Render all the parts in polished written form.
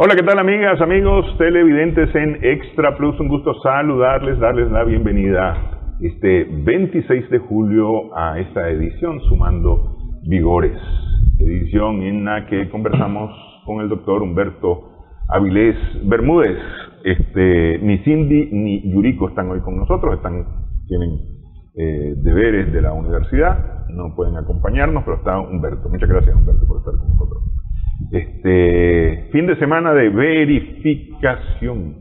Hola, ¿qué tal amigas, amigos televidentes en Extra Plus? Un gusto saludarles, darles la bienvenida este 26 de julio a esta edición Sumando Vigores, edición en la que conversamos con el doctor Humberto Avilés Bermúdez. Ni Cindy ni Yuriko están hoy con nosotros, tienen deberes de la universidad, no pueden acompañarnos, pero está Humberto. Muchas gracias, Humberto, por estar con nosotros. Fin de semana de verificación,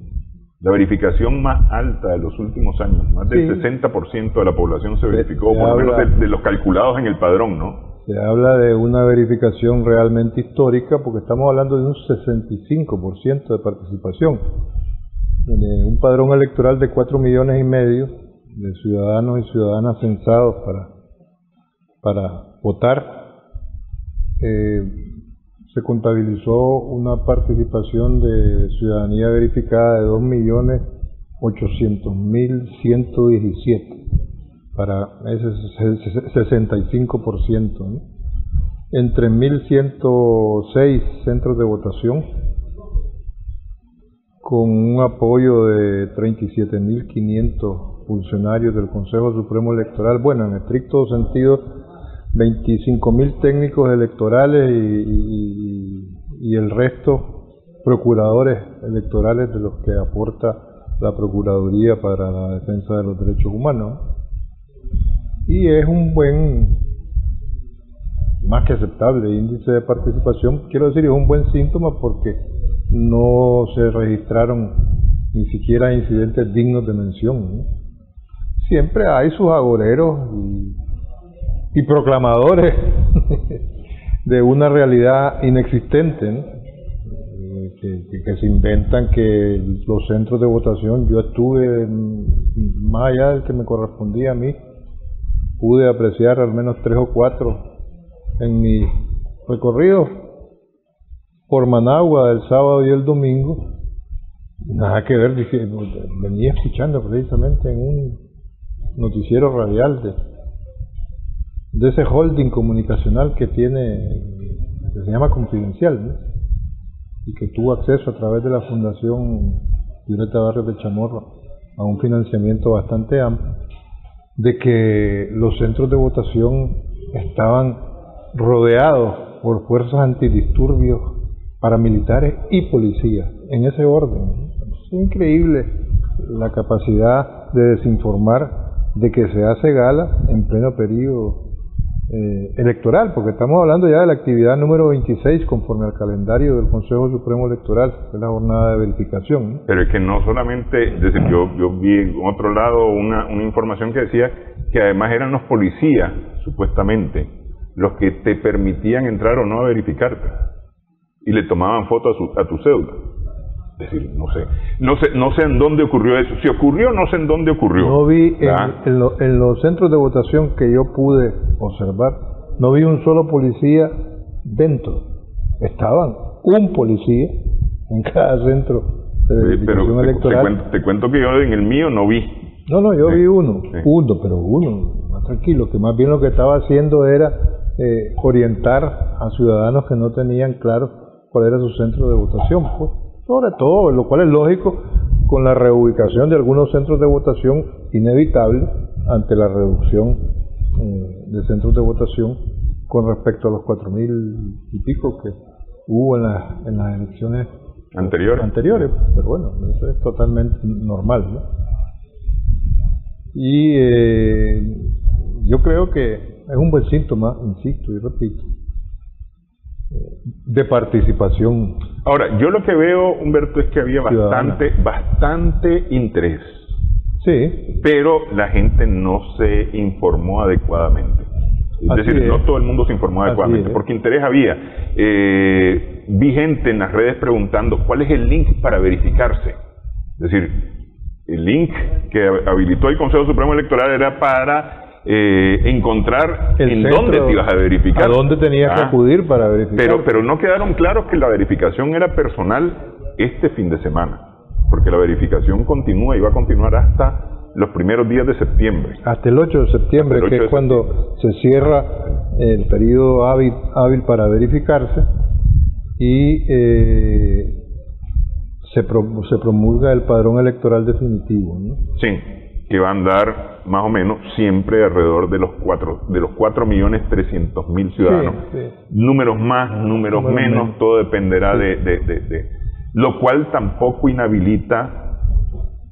la verificación más alta de los últimos años, más del 60% de la población se verificó, por lo menos de los calculados en el padrón, ¿no? Se habla de una verificación realmente histórica porque estamos hablando de un 65% de participación. Un padrón electoral de 4,5 millones de ciudadanos y ciudadanas censados para votar. Se contabilizó una participación de ciudadanía verificada de 2.800.117 para ese 65%, ¿no? En 3.106 centros de votación, con un apoyo de 37.500 funcionarios del Consejo Supremo Electoral, bueno, en estricto sentido 25.000 técnicos electorales y el resto procuradores electorales de los que aporta la Procuraduría para la defensa de los derechos humanos. Y es un buen, más que aceptable índice de participación, quiero decir, es un buen síntoma porque no se registraron ni siquiera incidentes dignos de mención, ¿no? Siempre hay sus agoreros y proclamadores de una realidad inexistente, ¿no? Que se inventan que los centros de votación, yo estuve más allá del que me correspondía a mí, pude apreciar al menos 3 o 4 en mi recorrido por Managua el sábado y el domingo. Nada que ver, venía escuchando precisamente en un noticiero radial de ese holding comunicacional que se llama Confidencial, ¿no? Y que tuvo acceso a través de la Fundación Violeta Barrios de Chamorro a un financiamiento bastante amplio, de que los centros de votación estaban rodeados por fuerzas antidisturbios, paramilitares y policías, en ese orden. Es increíble la capacidad de desinformar de que se hace gala en pleno periodo electoral, porque estamos hablando ya de la actividad número 26 conforme al calendario del Consejo Supremo Electoral, que es la jornada de verificación, ¿no? Pero es que no solamente, es decir, yo vi en otro lado una información que decía que además eran los policías, supuestamente, los que te permitían entrar o no a verificarte, y le tomaban foto a tu cédula. Es decir, no sé en dónde ocurrió eso. Si ocurrió, no sé en dónde ocurrió. No vi en los centros de votación que yo pude observar, no vi un solo policía dentro. Estaban un policía en cada centro de verificación electoral. Te cuento que yo en el mío no vi. No, yo vi uno, más tranquilo, que más bien lo que estaba haciendo era orientar a ciudadanos que no tenían claro cuál era su centro de votación, pues. Sobre todo, lo cual es lógico, con la reubicación de algunos centros de votación inevitable ante la reducción de centros de votación con respecto a los 4,000 y pico hubo en las elecciones anteriores, pero bueno, eso es totalmente normal, ¿no? Y yo creo que es un buen síntoma, insisto y repito, de participación. Ahora, yo lo que veo, Humberto, es que había bastante interés. Sí. Pero la gente no se informó adecuadamente. Es decir, no todo el mundo se informó adecuadamente, porque interés había. Vi gente en las redes preguntando cuál es el link para verificarse. Es decir, el link que habilitó el Consejo Supremo Electoral era para encontrar en dónde te ibas a verificar. A dónde tenías que acudir para verificar. Pero no quedaron claros que la verificación era personal este fin de semana, porque la verificación continúa y va a continuar hasta los primeros días de septiembre. Hasta el 8 de septiembre, que es cuando se cierra el periodo hábil para verificarse y se promulga el padrón electoral definitivo, ¿no? Sí, que va a andar más o menos siempre alrededor de los 4.300.000 ciudadanos. Sí. Números más, números menos, todo dependerá de lo cual tampoco inhabilita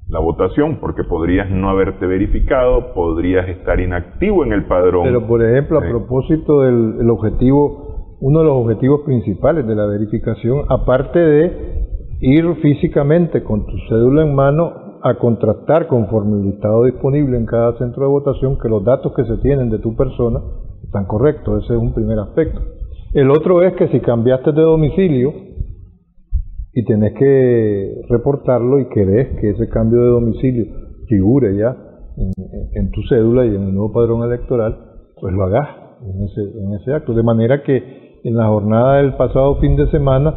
la votación, porque podrías no haberte verificado, podrías estar inactivo en el padrón. Pero, por ejemplo, a propósito del objetivo, uno de los objetivos principales de la verificación, aparte de ir físicamente con tu cédula en mano a contrastar conforme el listado disponible en cada centro de votación que los datos que se tienen de tu persona están correctos. Ese es un primer aspecto. El otro es que si cambiaste de domicilio y tenés que reportarlo y querés que ese cambio de domicilio figure ya en tu cédula y en el nuevo padrón electoral, pues lo hagas en ese acto. De manera que en la jornada del pasado fin de semana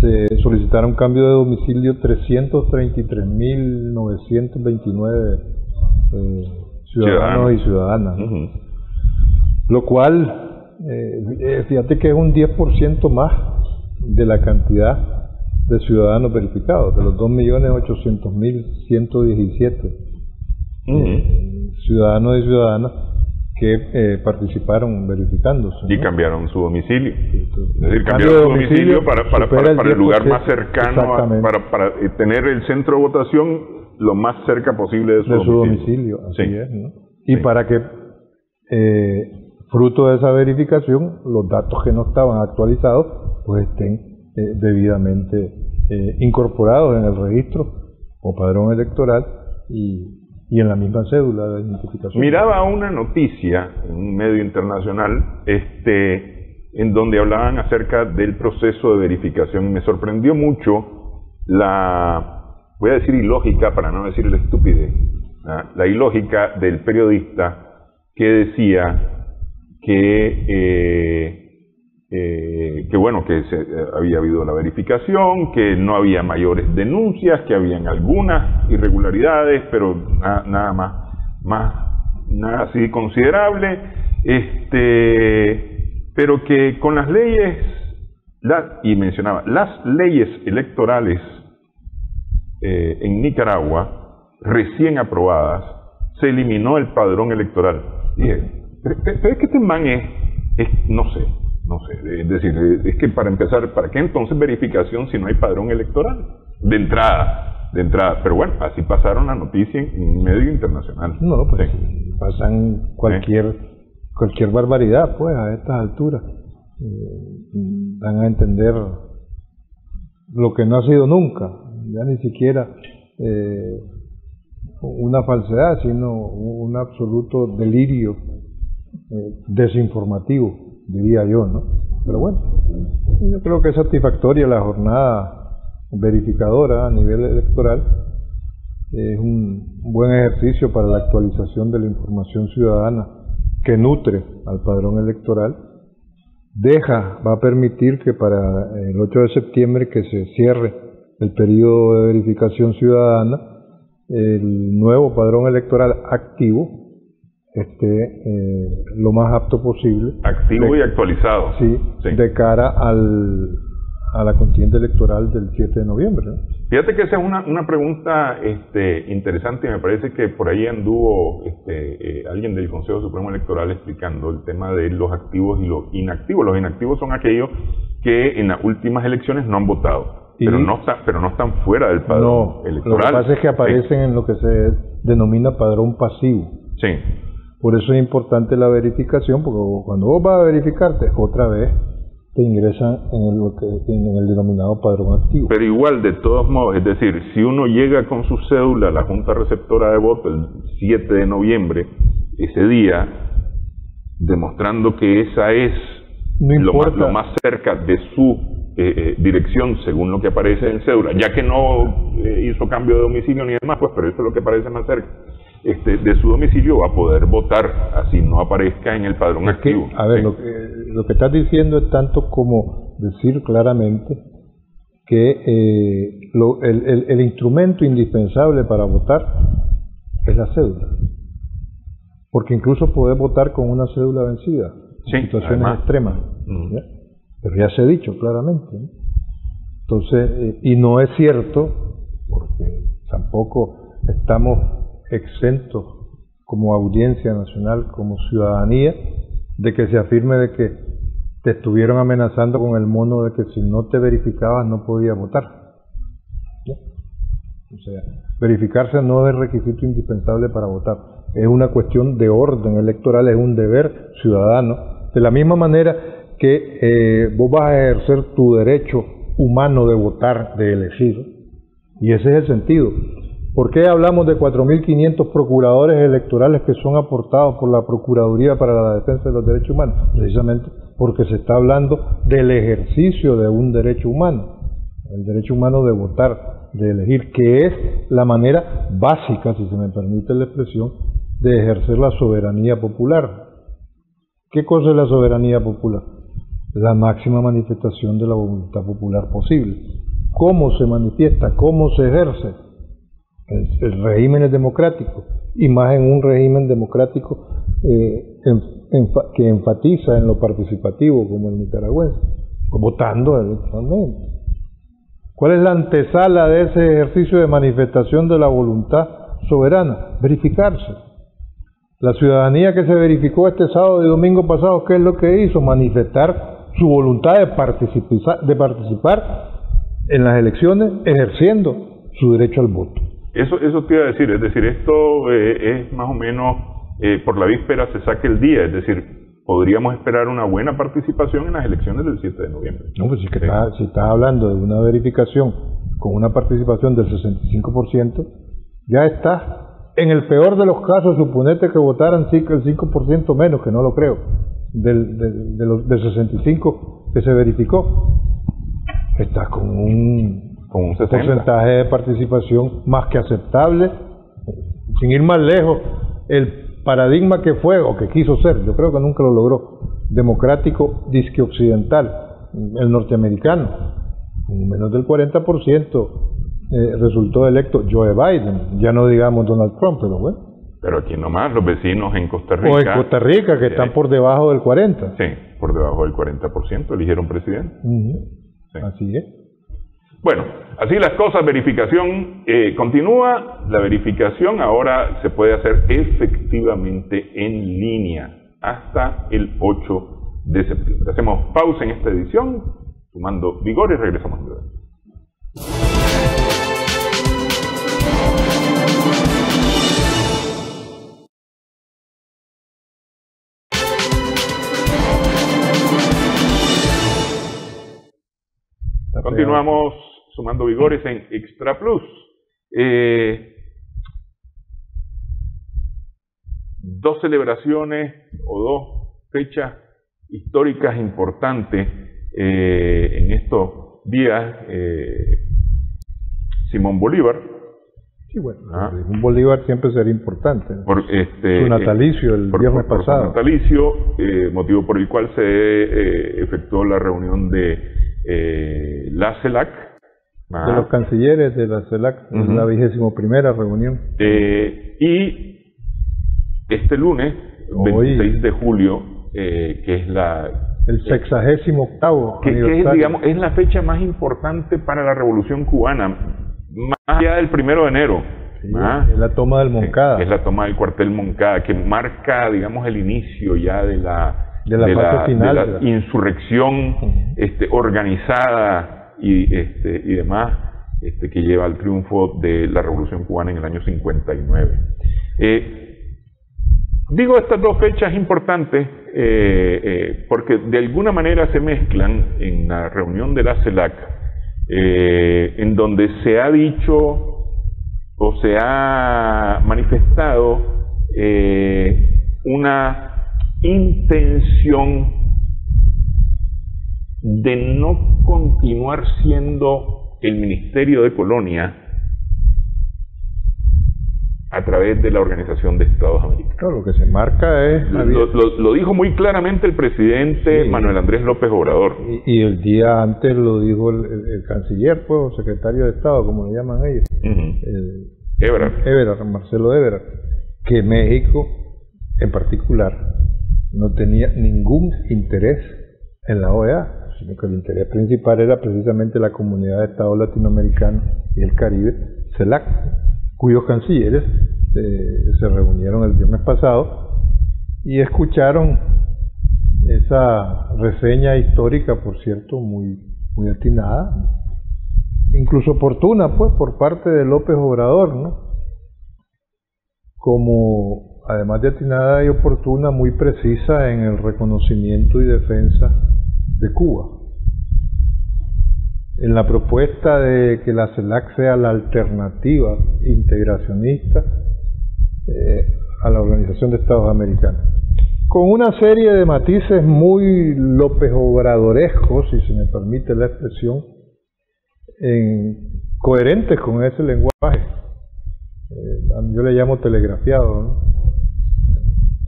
se solicitaron cambio de domicilio 333.929 ciudadanos y ciudadanas, ¿no? Lo cual, fíjate que es un 10% más de la cantidad de ciudadanos verificados, de los 2.800.117 ciudadanos y ciudadanas que participaron verificándose, ¿no? Y cambiaron su domicilio. Es decir, cambiaron su domicilio para el lugar más cercano, para tener el centro de votación lo más cerca posible de su domicilio. Así es, ¿no? Y para que, fruto de esa verificación, los datos que no estaban actualizados, pues estén debidamente incorporados en el registro o padrón electoral y en la misma cédula de identificación. Miraba una noticia en un medio internacional en donde hablaban acerca del proceso de verificación. Me sorprendió mucho voy a decir ilógica para no decir la estupidez, la ilógica del periodista que decía que había habido la verificación, que no había mayores denuncias, que habían algunas irregularidades, pero nada así considerable, pero que con las leyes, y mencionaba, las leyes electorales en Nicaragua, recién aprobadas, se eliminó el padrón electoral. Dije, pero es que este man no sé, es decir, es que para empezar, ¿para qué entonces verificación si no hay padrón electoral? De entrada, pero bueno, así pasaron la noticia en medio internacional. No, pues pasan cualquier barbaridad, pues, a estas alturas. Dan a entender lo que no ha sido nunca, ya ni siquiera una falsedad, sino un absoluto delirio desinformativo, diría yo, ¿no? Pero bueno, yo creo que es satisfactoria la jornada verificadora a nivel electoral. Es un buen ejercicio para la actualización de la información ciudadana que nutre al padrón electoral. Va a permitir que para el 8 de septiembre, que se cierre el periodo de verificación ciudadana, el nuevo padrón electoral activo esté lo más apto posible. Activo y actualizado. Sí, de cara a la contienda electoral del 7 de noviembre, ¿no? Fíjate que esa es una pregunta interesante, y me parece que por ahí anduvo alguien del Consejo Supremo Electoral explicando el tema de los activos y los inactivos. Los inactivos son aquellos que en las últimas elecciones no han votado, pero no están fuera del padrón electoral. Lo que pasa es que aparecen en lo que se denomina padrón pasivo. Sí. Por eso es importante la verificación, porque cuando vos vas a verificarte, otra vez te ingresan en el denominado padrón activo. Pero igual, de todos modos, es decir, si uno llega con su cédula a la Junta Receptora de Voto el 7 de noviembre, ese día, demostrando que esa es lo más cerca de su dirección, según lo que aparece en cédula, ya que no hizo cambio de domicilio ni demás, pues, pero eso es lo que parece más cerca de su domicilio, va a poder votar, así no aparezca en el padrón activo. A ver, lo que estás diciendo es tanto como decir claramente que el instrumento indispensable para votar es la cédula, porque incluso podés votar con una cédula vencida en situaciones extremas, pero ya se ha dicho claramente, ¿no? Entonces, y no es cierto, porque tampoco estamos exentos como audiencia nacional, como ciudadanía, de que se afirme de que te estuvieron amenazando con el mono de que si no te verificabas no podías votar, ¿no? O sea, verificarse no es requisito indispensable para votar, es una cuestión de orden electoral, es un deber ciudadano, de la misma manera que vos vas a ejercer tu derecho humano de votar, de elegir, y ese es el sentido. ¿Por qué hablamos de 4.500 procuradores electorales que son aportados por la Procuraduría para la Defensa de los Derechos Humanos? Precisamente porque se está hablando del ejercicio de un derecho humano, el derecho humano de votar, de elegir, que es la manera básica, si se me permite la expresión, de ejercer la soberanía popular. ¿Qué cosa es la soberanía popular? La máxima manifestación de la voluntad popular posible. ¿Cómo se manifiesta? ¿Cómo se ejerce? El régimen es democrático, y más en un régimen democrático que enfatiza en lo participativo, como el nicaragüense, votando electoralmente. ¿Cuál es la antesala de ese ejercicio de manifestación de la voluntad soberana? Verificarse. La ciudadanía que se verificó este sábado y domingo pasado, ¿qué es lo que hizo? Manifestar su voluntad de participar en las elecciones, ejerciendo su derecho al voto. Eso te iba a decir, es decir, esto es más o menos por la víspera se saque el día, es decir, podríamos esperar una buena participación en las elecciones del 7 de noviembre. No, pues si estás hablando de una verificación con una participación del 65%, ya estás, en el peor de los casos, suponete que votaran el 5% menos, que no lo creo, del 65% que se verificó, estás con un porcentaje de participación más que aceptable. Sin ir más lejos, el paradigma que fue o que quiso ser, yo creo que nunca lo logró, democrático disque occidental, el norteamericano, con menos del 40% resultó electo Joe Biden, ya no digamos Donald Trump, pero bueno. Pero aquí nomás los vecinos en Costa Rica. O en Costa Rica, que están por debajo del 40%. Sí, por debajo del 40% eligieron presidente. Sí. Así es. Bueno, así las cosas, verificación continúa, la verificación ahora se puede hacer efectivamente en línea hasta el 8 de septiembre. Hacemos pausa en esta edición, sumando vigor, y regresamos en breve. Continuamos sumando vigores en Extra Plus. Dos celebraciones o dos fechas históricas importantes en estos días. Simón Bolívar. Sí, bueno, Simón Bolívar siempre será importante, ¿no? Su natalicio el viernes pasado. Su natalicio, motivo por el cual se efectuó la reunión de la CELAC, de los cancilleres de la CELAC, la 21ª reunión. Y este lunes, 26 de julio, que es el 68º que es, digamos, es la fecha más importante para la Revolución Cubana. más allá del 1 de enero. Sí, es la toma del Moncada. Es la toma del cuartel Moncada, que marca, digamos, el inicio ya de la fase final, de la insurrección organizada y demás, que lleva al triunfo de la Revolución Cubana en el año 59. Digo estas dos fechas importantes porque de alguna manera se mezclan en la reunión de la CELAC, en donde se ha dicho o se ha manifestado una intención de no continuar siendo el Ministerio de Colonia a través de la Organización de Estados Americanos. Claro, lo que se marca es... Lo dijo muy claramente el presidente Manuel Andrés López Obrador. Y el día antes lo dijo el canciller, pues, o secretario de Estado, como le llaman ellos. Ebrard, Marcelo Ebrard, que México, en particular, no tenía ningún interés en la OEA, sino que el interés principal era precisamente la Comunidad de Estados Latinoamericanos y el Caribe, CELAC, cuyos cancilleres se reunieron el viernes pasado y escucharon esa reseña histórica, por cierto, muy atinada, incluso oportuna, pues, por parte de López Obrador, ¿no? Como, además de atinada y oportuna, muy precisa en el reconocimiento y defensa de Cuba. En la propuesta de que la CELAC sea la alternativa integracionista a la Organización de Estados Americanos, con una serie de matices muy López Obradorescos, si se me permite la expresión, coherentes con ese lenguaje. Yo le llamo telegrafiado, ¿no?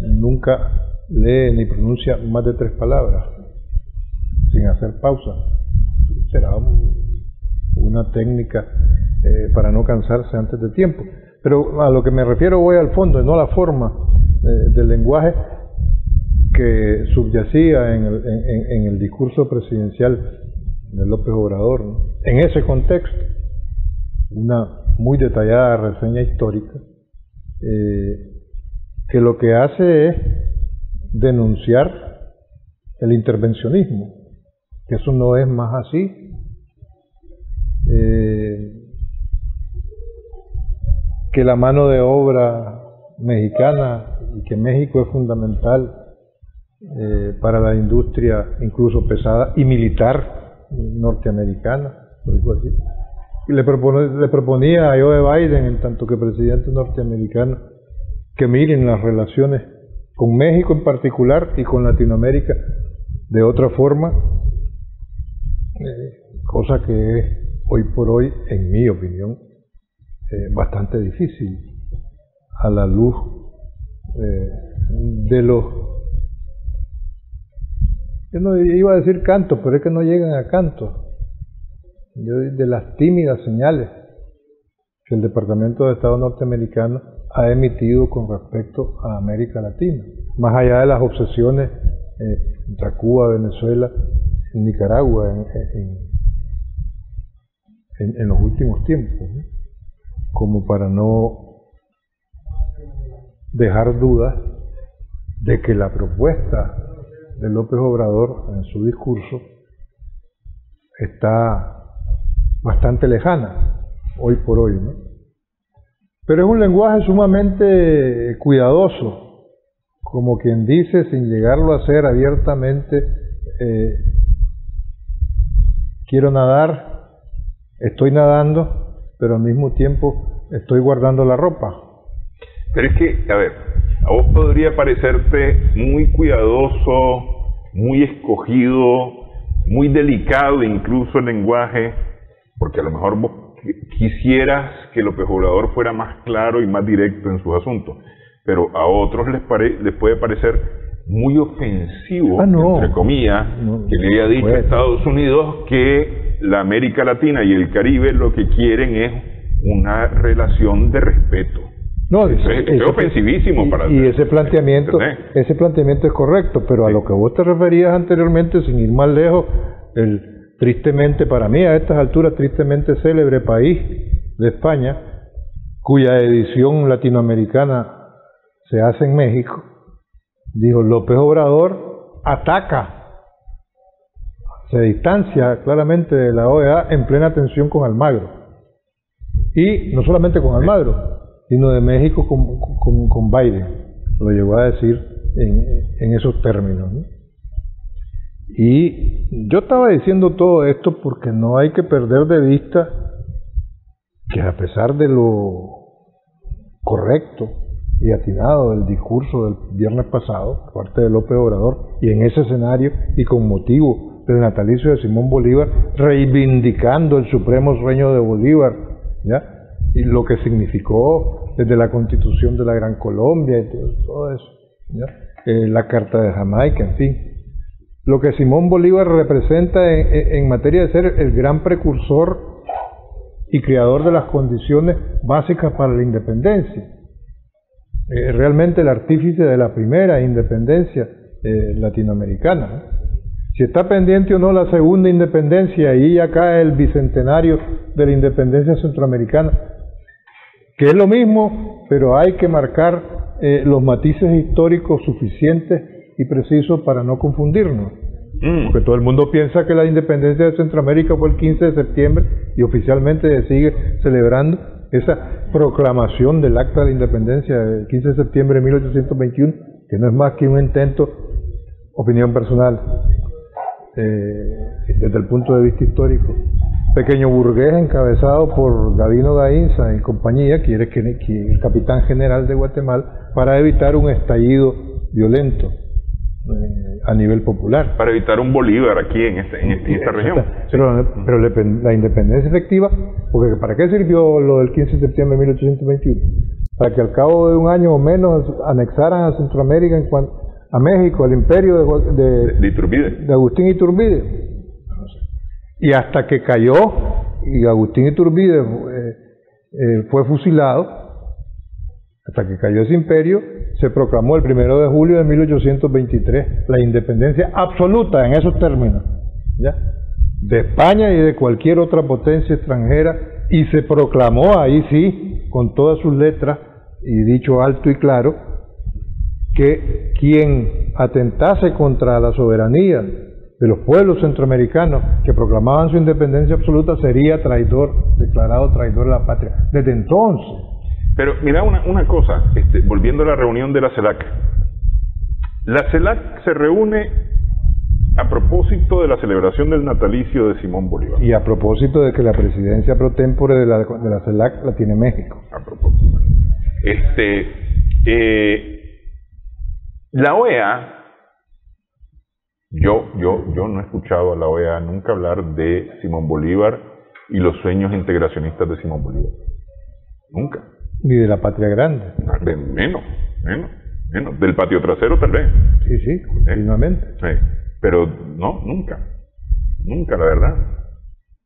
Nunca lee ni pronuncia más de 3 palabras sin hacer pausa. Será una técnica para no cansarse antes de tiempo. Pero a lo que me refiero voy al fondo, y no a la forma del lenguaje que subyacía en el discurso presidencial de López Obrador, ¿no? En ese contexto, una muy detallada reseña histórica que lo que hace es denunciar el intervencionismo, que eso no es más así. Que la mano de obra mexicana y que México es fundamental para la industria incluso pesada y militar norteamericana, lo dijo así. Y le proponía a Joe Biden, en tanto que presidente norteamericano, que miren las relaciones con México en particular y con Latinoamérica de otra forma, cosa que es hoy por hoy, en mi opinión, bastante difícil a la luz de los, yo no iba a decir cantos, pero es que no llegan a cantos, de las tímidas señales que el Departamento de Estado norteamericano ha emitido con respecto a América Latina, más allá de las obsesiones entre Cuba, Venezuela, Nicaragua en los últimos tiempos, ¿no? Como para no dejar dudas de que la propuesta de López Obrador en su discurso está bastante lejana hoy por hoy, ¿no? Pero es un lenguaje sumamente cuidadoso, como quien dice, sin llegarlo a hacer abiertamente, quiero nadar, estoy nadando, pero al mismo tiempo estoy guardando la ropa. Pero es que, a ver, a vos podría parecerte muy cuidadoso, muy escogido, muy delicado incluso el lenguaje, porque a lo mejor vos quisieras que López Obrador fuera más claro y más directo en sus asuntos, pero a otros les puede parecer muy ofensivo, entre comillas, que le haya dicho a Estados Unidos que la América Latina y el Caribe lo que quieren es una relación de respeto. No, es ofensivísimo para y ese planteamiento es correcto, pero a lo que vos te referías anteriormente, sin ir más lejos, el tristemente, para mí a estas alturas, tristemente célebre país de España, cuya edición latinoamericana se hace en México, dijo: López Obrador ataca, se distancia claramente de la OEA en plena tensión con Almagro. Y no solamente con Almagro, sino de México con Biden. Lo llegó a decir en esos términos, ¿no? Y yo estaba diciendo todo esto porque no hay que perder de vista que, a pesar de lo correcto y atinado del discurso del viernes pasado por parte de López Obrador, y en ese escenario y con motivo del natalicio de Simón Bolívar, reivindicando el supremo sueño de Bolívar, ¿ya? Y lo que significó desde la Constitución de la Gran Colombia y todo eso, ¿ya? La Carta de Jamaica, en fin, lo que Simón Bolívar representa en materia de ser el gran precursor y creador de las condiciones básicas para la independencia, realmente el artífice de la primera independencia latinoamericana, ¿no? Si está pendiente o no la segunda independencia, ahí ya cae el bicentenario de la independencia centroamericana, que es lo mismo, pero hay que marcar los matices históricos suficientes y precisos para no confundirnos. Porque todo el mundo piensa que la independencia de Centroamérica fue el 15 de septiembre y oficialmente se sigue celebrando esa proclamación del Acta de la Independencia del 15 de septiembre de 1821, que no es más que un intento, opinión personal, desde el punto de vista histórico, pequeño burgués encabezado por Gavino Gainza y compañía, que es el capitán general de Guatemala, para evitar un estallido violento a nivel popular. Para evitar un Bolívar aquí en esta región. Pero la independencia efectiva, porque ¿para qué sirvió lo del 15 de septiembre de 1821? Para que al cabo de un año o menos anexaran a Centroamérica a México, al imperio de Iturbide. De Agustín Iturbide. Y hasta que cayó y Agustín Iturbide fue fusilado, hasta que cayó ese imperio, se proclamó el 1 de julio de 1823 la independencia absoluta, en esos términos, ¿ya?, de España y de cualquier otra potencia extranjera, y se proclamó ahí sí, con todas sus letras y dicho alto y claro, que quien atentase contra la soberanía de los pueblos centroamericanos que proclamaban su independencia absoluta sería traidor, declarado traidor de la patria. Desde entonces. Pero mira una cosa, volviendo a la reunión de la CELAC. La CELAC se reúne a propósito de la celebración del natalicio de Simón Bolívar. Y a propósito de que la presidencia pro tempore de la CELAC la tiene México. A propósito. La OEA, yo no he escuchado a la OEA nunca hablar de Simón Bolívar y los sueños integracionistas de Simón Bolívar. Nunca. Ni de la patria grande. Menos. Del patio trasero tal vez. Sí, continuamente. Sí. Pero no, nunca, la verdad.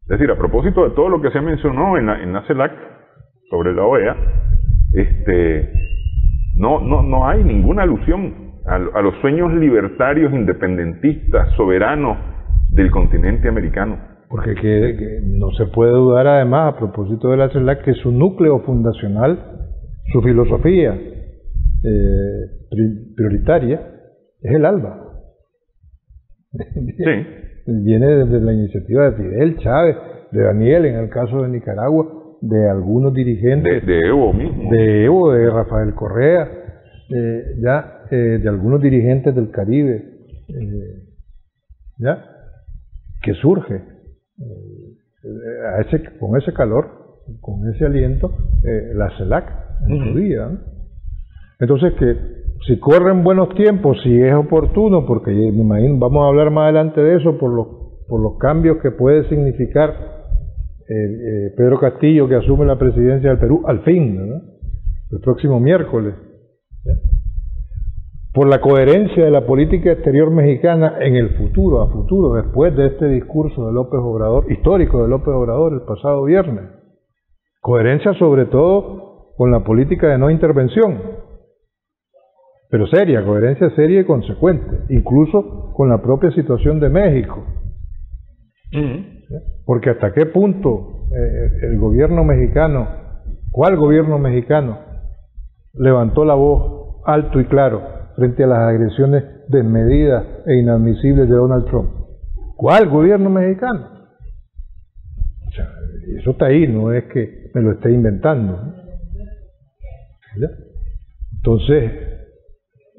Es decir, a propósito de todo lo que se mencionó en la CELAC sobre la OEA, no hay ninguna alusión a los sueños libertarios, independentistas, soberanos del continente americano. Porque que no se puede dudar, además, a propósito de la CELAC, que su núcleo fundacional, su filosofía prioritaria, es el ALBA. Sí. Viene desde la iniciativa de Fidel, Chávez, de Daniel en el caso de Nicaragua, de algunos dirigentes, de Evo mismo, de Rafael Correa, de algunos dirigentes del Caribe, que surge con ese calor, con ese aliento, la CELAC en su día, ¿no? Entonces, que si corren buenos tiempos, si es oportuno, porque me imagino, vamos a hablar más adelante de eso, por los cambios que puede significar Pedro Castillo, que asume la presidencia del Perú al fin, ¿no?, el próximo miércoles, ¿sí?, por la coherencia de la política exterior mexicana en el futuro, a futuro, después de este discurso de López Obrador, histórico de López Obrador el pasado viernes. Coherencia sobre todo con la política de no intervención, pero seria, coherencia seria y consecuente, incluso con la propia situación de México. ¿Sí? Porque hasta qué punto el gobierno mexicano, ¿cuál gobierno mexicano levantó la voz alto y claro frente a las agresiones desmedidas e inadmisibles de Donald Trump? ¿Cuál gobierno mexicano? O sea, eso está ahí, no es que me lo esté inventando, ¿no? ¿Ya? Entonces,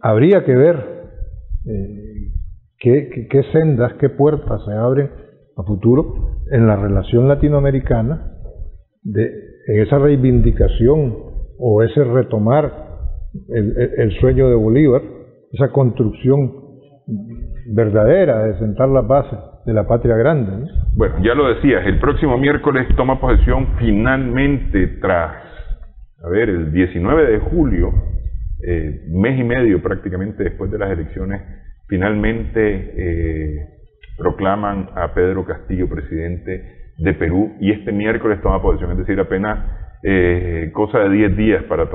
habría que ver qué sendas, qué puertas se abren a futuro en la relación latinoamericana, en esa reivindicación o ese retomar el sueño de Bolívar, esa construcción verdadera de sentar las bases de la patria grande, ¿no? Bueno, ya lo decías, el próximo miércoles toma posesión finalmente tras, el 19 de julio, mes y medio prácticamente después de las elecciones, finalmente proclaman a Pedro Castillo presidente de Perú, y este miércoles toma posesión, es decir, apenas cosa de 10 días para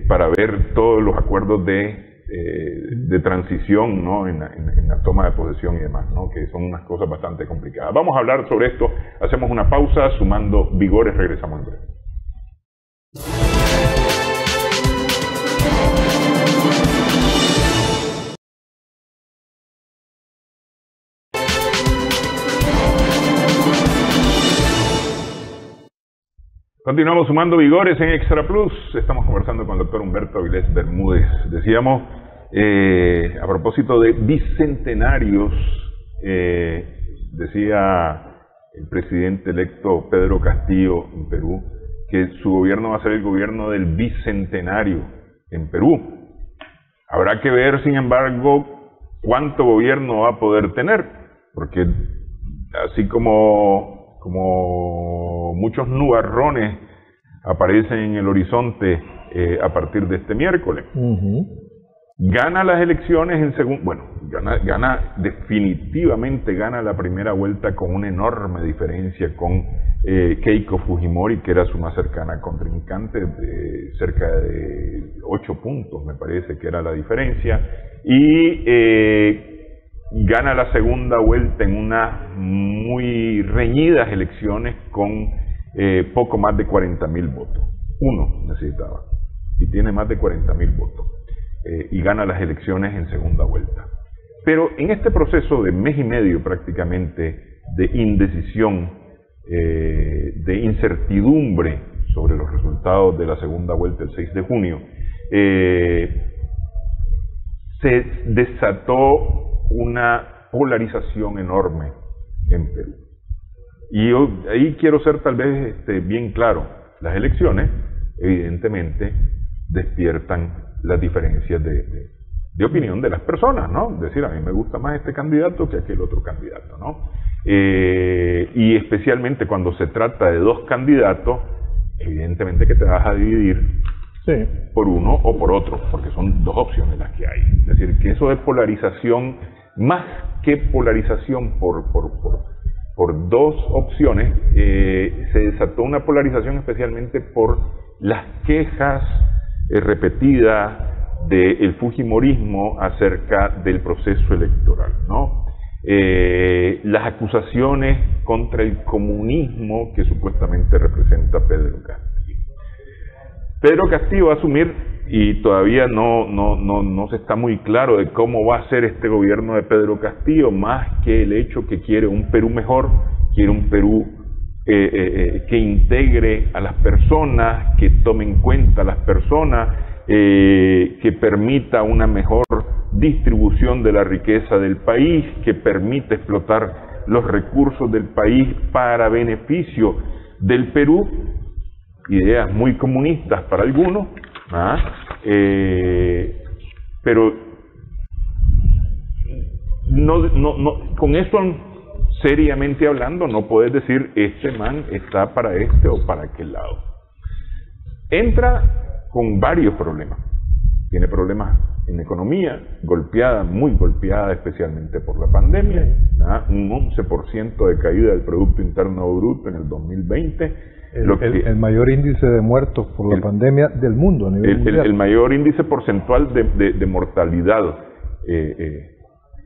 para ver todos los acuerdos de transición, ¿no? en la toma de posesión y demás, ¿no? Que son unas cosas bastante complicadas. Vamos a hablar sobre esto, hacemos una pausa, sumando vigores, regresamos en breve. Continuamos sumando vigores en Extra Plus. Estamos conversando con el doctor Humberto Avilés Bermúdez. Decíamos, a propósito de bicentenarios, decía el presidente electo Pedro Castillo en Perú, que su gobierno va a ser el gobierno del bicentenario en Perú. Habrá que ver, sin embargo, cuánto gobierno va a poder tener, porque así como muchos nubarrones aparecen en el horizonte a partir de este miércoles. Gana las elecciones definitivamente gana la primera vuelta con una enorme diferencia con Keiko Fujimori, que era su más cercana contrincante, cerca de 8 puntos me parece que era la diferencia, y gana la segunda vuelta en unas muy reñidas elecciones con poco más de 40.000 votos. Uno necesitaba, y tiene más de 40.000 votos, y gana las elecciones en segunda vuelta. Pero en este proceso de mes y medio prácticamente de indecisión, de incertidumbre sobre los resultados de la segunda vuelta el 6 de junio, se desató una polarización enorme en Perú. Y yo ahí quiero ser tal vez bien claro. Las elecciones evidentemente despiertan las diferencias de opinión de las personas, ¿no? Es decir, a mí me gusta más este candidato que aquel otro candidato, ¿no? Y especialmente cuando se trata de dos candidatos, evidentemente que te vas a dividir por uno o por otro, porque son dos opciones las que hay. Es decir, que eso de polarización, más que polarización por dos opciones, se desató una polarización especialmente por las quejas repetidas del fujimorismo acerca del proceso electoral, ¿no? Las acusaciones contra el comunismo que supuestamente representa Pedro Castillo. Pedro Castillo va a asumir, y todavía no se está muy claro de cómo va a ser este gobierno de Pedro Castillo, más que el hecho que quiere un Perú mejor, quiere un Perú que integre a las personas, que tome en cuenta a las personas, que permita una mejor distribución de la riqueza del país, que permita explotar los recursos del país para beneficio del Perú. Ideas muy comunistas para algunos, pero con eso, seriamente hablando, no puedes decir este man está para este o para aquel lado. Entra con varios problemas. Tiene problemas en economía, muy golpeada especialmente por la pandemia, un 11% de caída del Producto Interno Bruto en el 2020. El mayor índice de muertos por la pandemia del mundo a nivel mundial. El mayor índice porcentual de mortalidad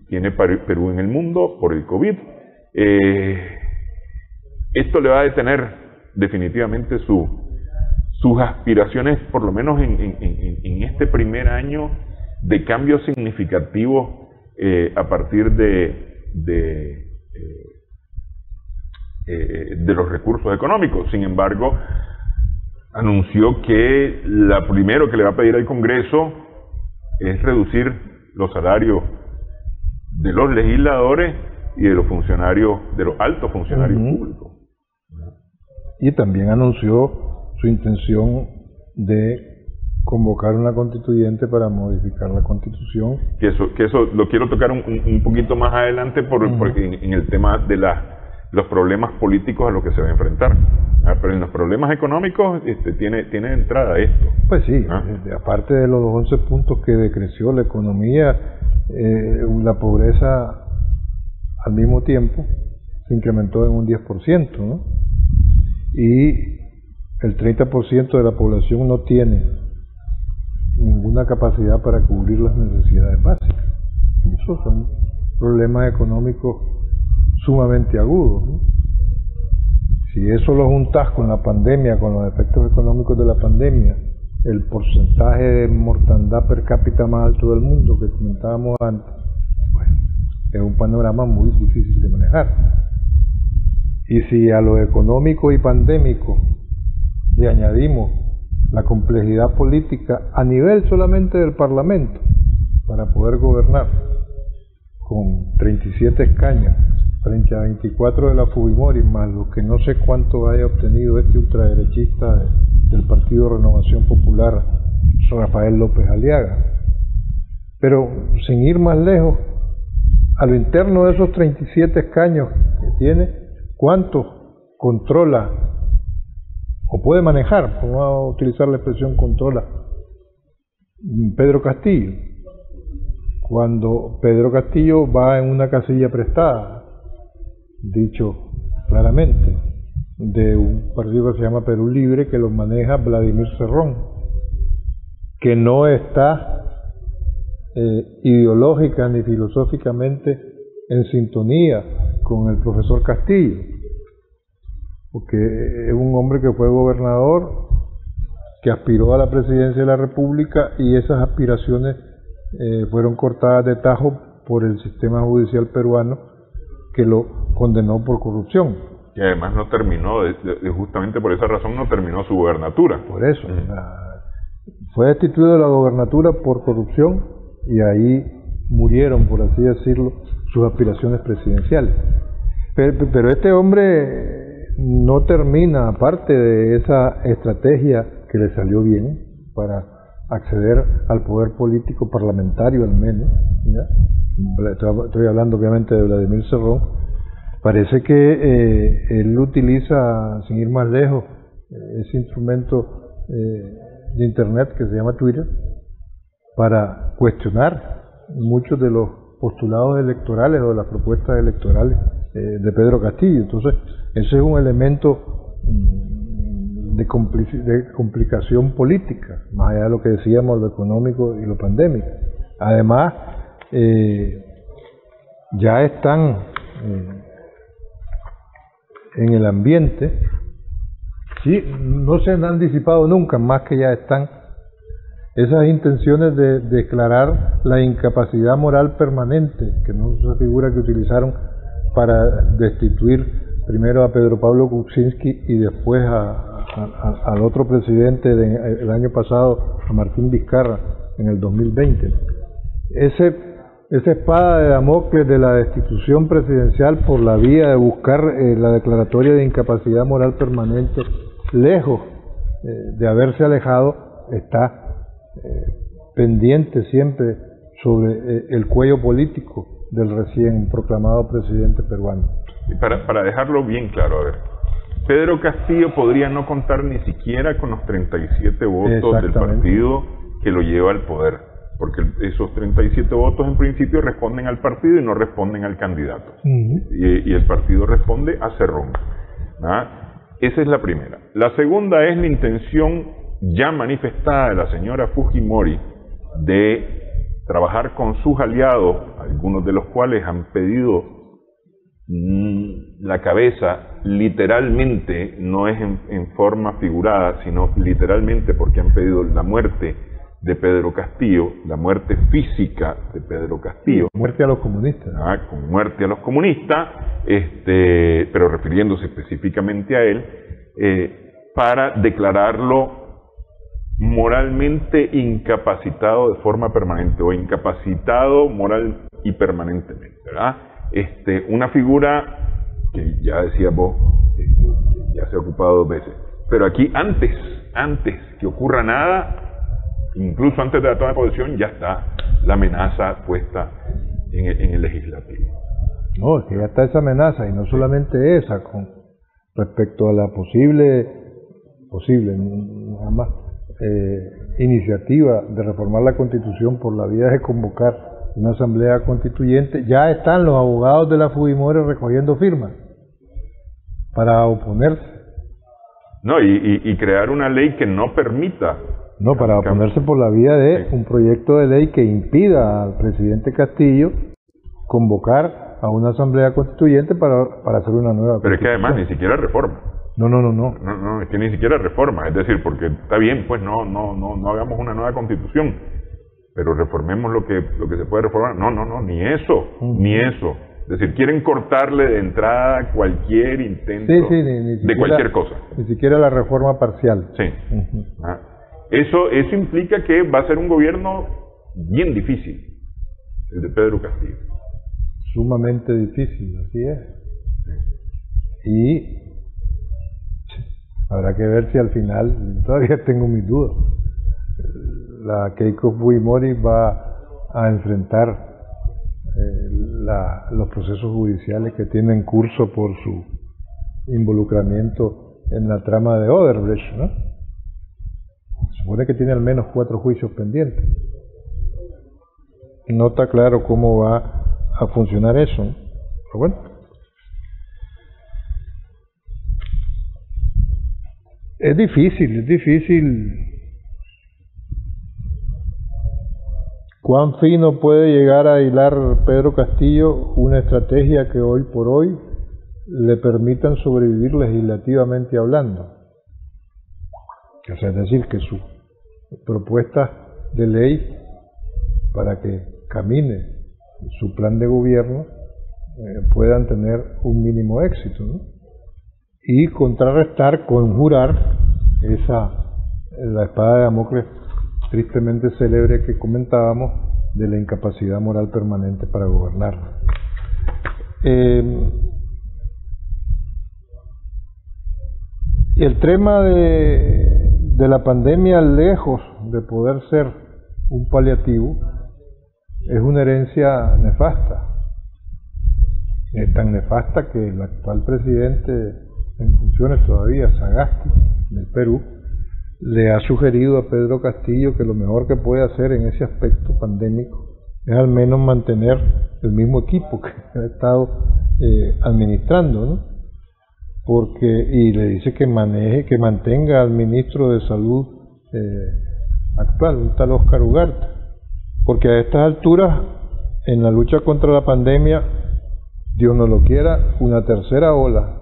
tiene Perú en el mundo por el COVID, Esto le va a detener definitivamente sus aspiraciones, por lo menos en este primer año, de cambios significativos a partir de los recursos económicos. Sin embargo, anunció que lo primero que le va a pedir al Congreso es reducir los salarios de los legisladores y de los funcionarios, de los altos funcionarios públicos. Y también anunció su intención de convocar una constituyente para modificar la Constitución. Que eso lo quiero tocar un poquito más adelante porque en el tema de los problemas políticos a los que se va a enfrentar. Pero en los problemas económicos tiene entrada esto. Pues sí, aparte de los 11 puntos que decreció la economía, la pobreza al mismo tiempo se incrementó en un 10%, ¿no? Y el 30% de la población no tiene ninguna capacidad para cubrir las necesidades básicas. Y esos son problemas económicos sumamente agudos, ¿no? Si eso lo juntas con la pandemia, con los efectos económicos de la pandemia, el porcentaje de mortandad per cápita más alto del mundo que comentábamos antes, pues es un panorama muy difícil de manejar. Y si a lo económico y pandémico le añadimos la complejidad política a nivel solamente del Parlamento para poder gobernar con 37 escaños frente a 24 de la Fujimori, más lo que no sé cuánto haya obtenido este ultraderechista del Partido Renovación Popular, Rafael López Aliaga. Pero sin ir más lejos, a lo interno de esos 37 escaños que tiene, ¿cuánto controla o puede manejar? Vamos a utilizar la expresión controla Pedro Castillo. Cuando Pedro Castillo va en una casilla prestada, dicho claramente, de un partido que se llama Perú Libre, que lo maneja Vladimir Cerrón, que no está ideológica ni filosóficamente en sintonía con el profesor Castillo, porque es un hombre que fue gobernador, que aspiró a la presidencia de la República, y esas aspiraciones fueron cortadas de tajo por el sistema judicial peruano, que lo condenó por corrupción. Y además no terminó, justamente por esa razón no terminó su gobernatura. Por eso, fue destituido de la gobernatura por corrupción, y ahí murieron, por así decirlo, sus aspiraciones presidenciales. Pero este hombre no termina, aparte de esa estrategia que le salió bien para acceder al poder político parlamentario al menos, ¿ya? Estoy hablando obviamente de Vladimir Cerrón. Parece que él utiliza, sin ir más lejos, ese instrumento de internet que se llama Twitter para cuestionar muchos de los postulados electorales o de las propuestas electorales de Pedro Castillo. Entonces, ese es un elemento de complicación política, más allá de lo que decíamos, lo económico y lo pandémico. Además, ya están en el ambiente, sí, no se han disipado nunca, más que ya están esas intenciones de declarar la incapacidad moral permanente, que no se figura que utilizaron para destituir primero a Pedro Pablo Kuczynski y después al otro presidente el año pasado, a Martín Vizcarra, en el 2020. Esa espada de Damocles de la destitución presidencial por la vía de buscar la declaratoria de incapacidad moral permanente, lejos de haberse alejado, está pendiente siempre sobre el cuello político del recién proclamado presidente peruano. Y para dejarlo bien claro, a ver, Pedro Castillo podría no contar ni siquiera con los 37 votos del partido que lo lleva al poder, porque esos 37 votos en principio responden al partido y no responden al candidato. Y el partido responde a Cerrón. Esa es la primera. La segunda es la intención ya manifestada de la señora Fujimori de trabajar con sus aliados, algunos de los cuales han pedido la cabeza literalmente, no es en forma figurada, sino literalmente porque han pedido la muerte de Pedro Castillo, la muerte física de Pedro Castillo. Muerte a los comunistas. Con muerte a los comunistas, pero refiriéndose específicamente a él, para declararlo moralmente incapacitado de forma permanente, o incapacitado moral y permanentemente, ¿verdad? Una figura que ya decía vos, ya se ha ocupado 2 veces, pero aquí antes que ocurra nada, incluso antes de la toma de posesión, ya está la amenaza puesta en el legislativo. No, es que ya está esa amenaza, y no solamente esa, con respecto a la posible, nada más, iniciativa de reformar la Constitución por la vía de convocar una asamblea constituyente. Ya están los abogados de la Fujimori recogiendo firmas para oponerse. No, y crear una ley que no permita. No, para oponerse por la vía de un proyecto de ley que impida al presidente Castillo convocar a una asamblea constituyente para hacer una nueva Pero es que además ni siquiera reforma. No, es que ni siquiera reforma, es decir, porque está bien, pues no hagamos una nueva constitución, pero reformemos lo que se puede reformar. No, ni eso. Es decir, quieren cortarle de entrada cualquier intento de cualquier cosa. Ni siquiera la reforma parcial. Sí. Eso implica que va a ser un gobierno bien difícil, el de Pedro Castillo. Sumamente difícil, así es. Y habrá que ver si al final, todavía tengo mis dudas, la Keiko Fujimori va a enfrentar los procesos judiciales que tiene en curso por su involucramiento en la trama de Odebrecht, ¿no? Se supone que tiene al menos 4 juicios pendientes. No está claro cómo va a funcionar eso, ¿no? Pero bueno. Es difícil. ¿Cuán fino puede llegar a hilar Pedro Castillo una estrategia que hoy por hoy le permitan sobrevivir legislativamente hablando? O sea, es decir, que sus propuestas de ley para que camine su plan de gobierno puedan tener un mínimo éxito, ¿no? Y contrarrestar, conjurar la espada de Damocles tristemente célebre que comentábamos de la incapacidad moral permanente para gobernar. El tema de la pandemia, lejos de poder ser un paliativo, es una herencia nefasta. Es tan nefasta que el actual presidente en funciones todavía, Sagasti, del Perú, le ha sugerido a Pedro Castillo que lo mejor que puede hacer en ese aspecto pandémico es al menos mantener el mismo equipo que ha estado administrando, ¿no? Y le dice que mantenga al ministro de Salud actual, un tal Óscar Ugarte, porque a estas alturas, en la lucha contra la pandemia, Dios no lo quiera, una tercera ola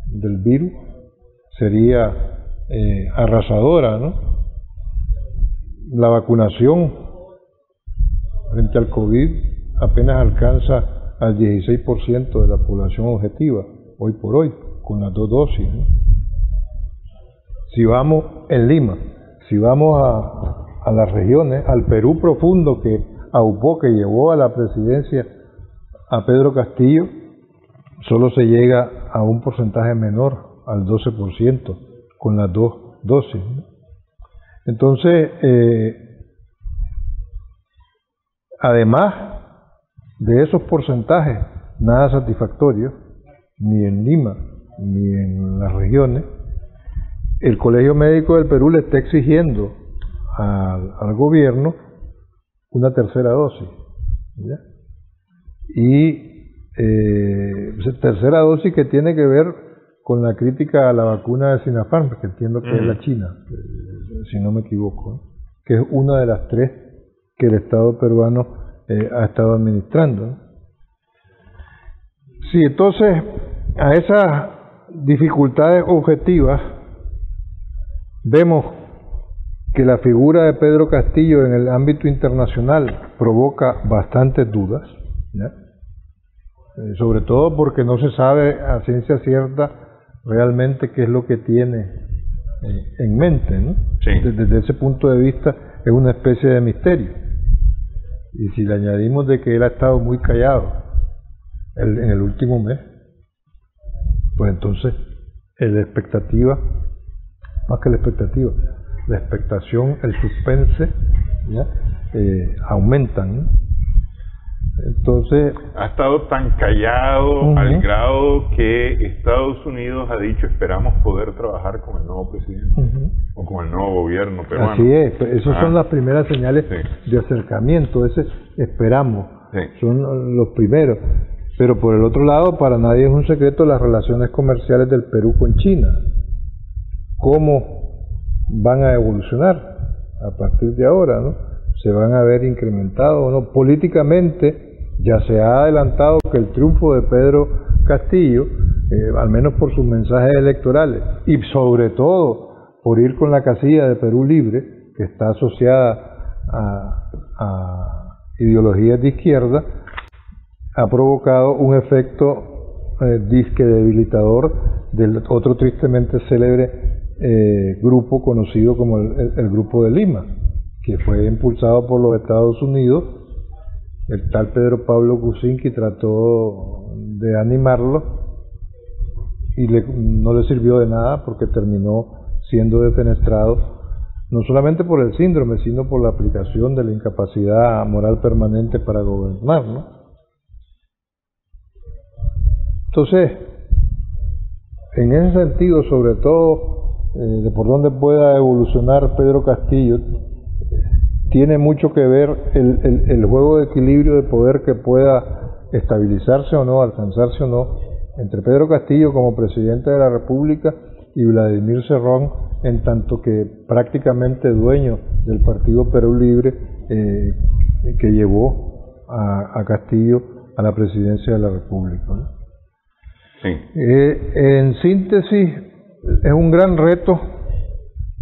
del virus sería arrasadora, ¿no? La vacunación frente al COVID apenas alcanza al 16% de la población objetiva hoy por hoy, con las 2 dosis, ¿no? Si vamos en Lima, si vamos a las regiones, al Perú profundo que aupó, que llevó a la presidencia a Pedro Castillo, solo se llega a un porcentaje menor, al 12%, con las 2 dosis, ¿no? Entonces, además de esos porcentajes nada satisfactorios, ni en Lima ni en las regiones, el Colegio Médico del Perú le está exigiendo al gobierno una tercera dosis, ¿ya? Y tercera dosis que tiene que ver con la crítica a la vacuna de Sinopharm, que entiendo que es la China, si no me equivoco, ¿no? Que es una de las 3 que el Estado peruano ha estado administrando, ¿no? Sí, entonces a esas dificultades objetivas vemos que la figura de Pedro Castillo en el ámbito internacional provoca bastantes dudas, ¿ya? Sobre todo porque no se sabe a ciencia cierta realmente qué es lo que tiene en mente, ¿no? Sí. Desde ese punto de vista es una especie de misterio. Y si le añadimos de que él ha estado muy callado en el último mes, pues entonces la expectativa, más que la expectativa, la expectación, el suspense, ¿ya? Aumentan, ¿no? Entonces ha estado tan callado al grado que Estados Unidos ha dicho esperamos poder trabajar con el nuevo presidente o con el nuevo gobierno peruano. Así es, esas son las primeras señales de acercamiento, ese esperamos, son los primeros. Pero por el otro lado, para nadie es un secreto las relaciones comerciales del Perú con China. ¿Cómo van a evolucionar a partir de ahora, ¿no? ¿Se van a ver incrementados o no? Políticamente ya se ha adelantado que el triunfo de Pedro Castillo, al menos por sus mensajes electorales y sobre todo por ir con la casilla de Perú Libre, que está asociada a ideologías de izquierda, ha provocado un efecto disque debilitador del otro tristemente célebre grupo conocido como el Grupo de Lima, que fue impulsado por los Estados Unidos. El tal Pedro Pablo Kuczynski trató de animarlo y no le sirvió de nada porque terminó siendo defenestrado, no solamente por el síndrome, sino por la aplicación de la incapacidad moral permanente para gobernar, ¿no? Entonces, en ese sentido, sobre todo, de por dónde pueda evolucionar Pedro Castillo, tiene mucho que ver el juego de equilibrio de poder que pueda estabilizarse o no, alcanzarse o no, entre Pedro Castillo como presidente de la República y Vladimir Cerrón, en tanto que prácticamente dueño del Partido Perú Libre, que llevó a Castillo a la presidencia de la República, ¿no? Sí. En síntesis, es un gran reto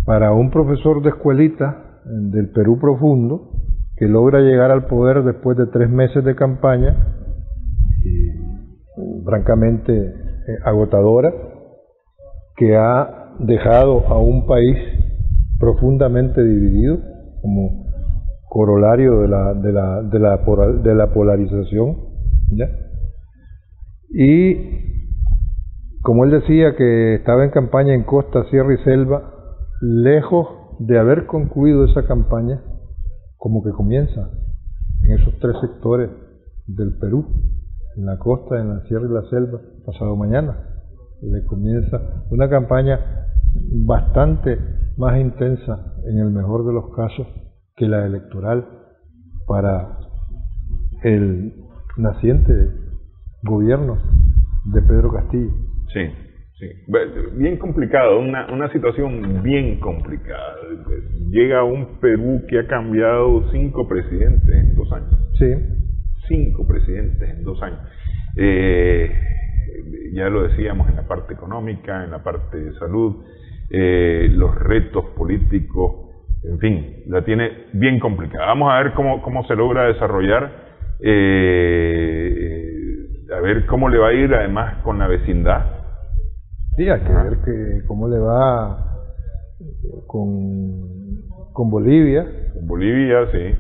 para un profesor de escuelita del Perú profundo, que logra llegar al poder después de 3 meses de campaña, francamente agotadora, que ha dejado a un país profundamente dividido, como corolario de la polarización, ¿ya? Y como él decía que estaba en campaña en costa, sierra y selva, lejos de haber concluido esa campaña, como que comienza en esos 3 sectores del Perú, en la costa, en la sierra y la selva, pasado mañana. Le comienza una campaña bastante más intensa, en el mejor de los casos, que la electoral para el naciente gobierno de Pedro Castillo. Sí. Sí, bien complicado, una situación bien complicada. Llega un Perú que ha cambiado 5 presidentes en 2 años. Sí. 5 presidentes en 2 años. Ya lo decíamos en la parte económica, en la parte de salud, los retos políticos, en fin, la tiene bien complicada. Vamos a ver cómo se logra desarrollar, a ver cómo le va a ir además con la vecindad. Sí, hay que ver cómo le va con Bolivia. Con Bolivia, sí.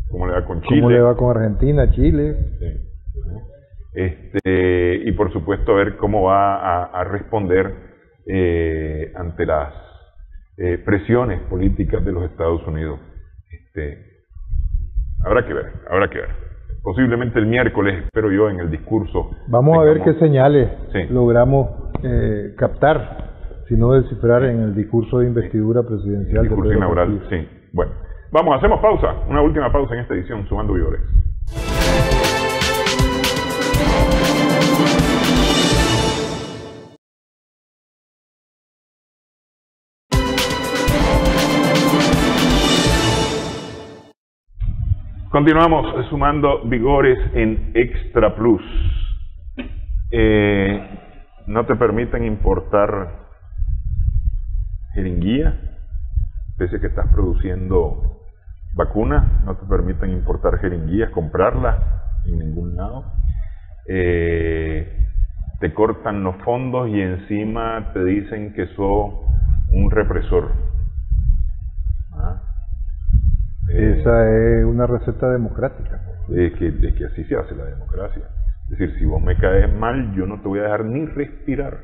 Cómo le va con Chile. Cómo le va con Argentina, Chile. Sí. Y por supuesto a ver cómo va a responder ante las presiones políticas de los Estados Unidos. Habrá que ver. Posiblemente el miércoles, espero yo, en el discurso. Vamos a ver qué señales logramos captar, si no descifrar en el discurso de investidura presidencial. El discurso inaugural, sí. Bueno, vamos, hacemos pausa, una última pausa en esta edición, Sumando Vigores. Continuamos sumando vigores en Extra Plus. no te permiten importar jeringuillas, pese a que estás produciendo vacunas, no te permiten importar jeringuillas, comprarlas en ningún lado. Te cortan los fondos y encima te dicen que sos un represor. Esa es una receta democrática. Es que así se hace la democracia. Es decir, si vos me caes mal, yo no te voy a dejar ni respirar.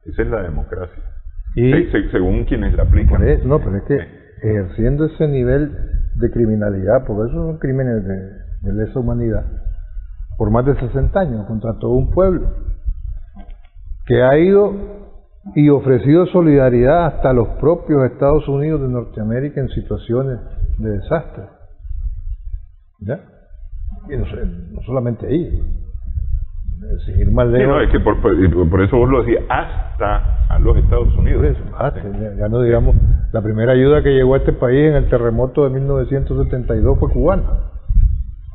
Esa es la democracia. Y según quienes la aplican. No, pero es que ejerciendo ese nivel de criminalidad, porque esos son crímenes de lesa humanidad, por más de 60 años, contra todo un pueblo, que ha ido y ofrecido solidaridad hasta los propios Estados Unidos de Norteamérica en situaciones de desastre. ¿Ya? Y no solamente ahí, sin ir más lejos. Sí, no, es que por eso vos lo decís, hasta a los Estados Unidos. Ya no digamos, la primera ayuda que llegó a este país en el terremoto de 1972 fue cubana,